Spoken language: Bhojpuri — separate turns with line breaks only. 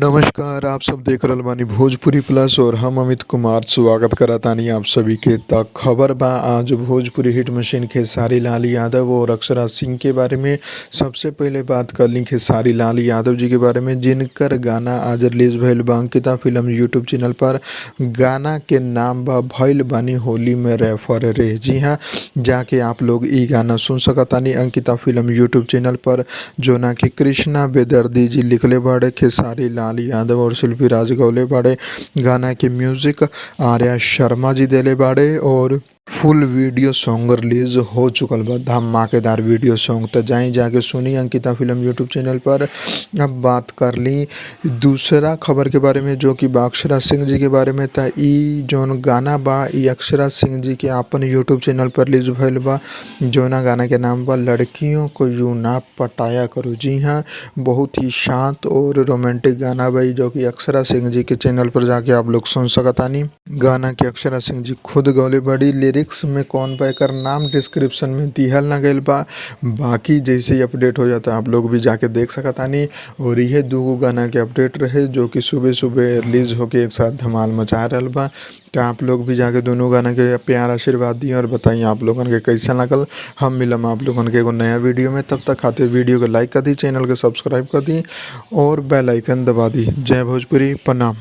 नमस्कार, आप सब देख रहल बानी भोजपुरी प्लस और हम अमित कुमार स्वागत करतानी आप सभी के। त खबर बा आज भोजपुरी हिट मशीन खेसारी लाल यादव और अक्षरा सिंह के बारे में। सबसे पहले बात कर ली खेसारी लाल यादव जी के बारे में, जिनकर गाना आज रिलीज भइल बा अंकिता फिल्म यूट्यूब चैनल पर। गाना के नाम बा भइल बानी होली में रेफर रे। जी हाँ, जाके आप लोग ई गाना सुन सकतानी अंकिता फिल्म यूट्यूब चैनल पर, जो ना कि कृष्णा बेदर्दी जी लिखले बाड़े, खेसारी लाल यादव और शिल्पी राज गौले बाड़े। गाना के म्यूजिक आर्या शर्मा जी देले बाड़े और फुल वीडियो सॉन्ग रिलीज हो चुकल बा, धमाकेदार वीडियो सॉन्ग। तो जाई जाके सुनी अंकिता फिल्म यूट्यूब चैनल पर। अब बात कर ली दूसरा खबर के बारे में, जो कि बा अक्षरा सिंह जी के बारे में। था ई जौन गाना बा ई अक्षरा सिंह जी के अपन यूट्यूब चैनल पर रिलीज भइल बा, जौना गाना के नाम बा लड़कियों को यूं ना पटाया करो। जी हाँ, बहुत ही शांत और रोमांटिक गाना बा जो कि अक्षरा सिंह जी के चैनल पर जाके आप लोग सुन सकतानी। गाना के अक्षरा सिंह जी खुद गौले बड़ी, लिरिक्स में कौन बा एकर नाम डिस्क्रिप्शन में दिहल ना गइल बा। बाकी जैसे ही अपडेट हो जाता आप लोग भी जाके देख सकतानी। और यह दूगो गाना के अपडेट रहे जो कि सुबह सुबह रिलीज होके एक साथ धमाल मचा रहल बा। तो आप लोग भी जाके दोनों गाना के प्यार आशीर्वाद दिए और बताइए आप लोगन के कैसा लगल। हम मिलम आप लोगन के एगो नया वीडियो में, तब तक खातिर वीडियो को लाइक कर दी, चैनल के सब्सक्राइब कर दी और बेल आइकन दबा दी। जय भोजपुरी, प्रणाम।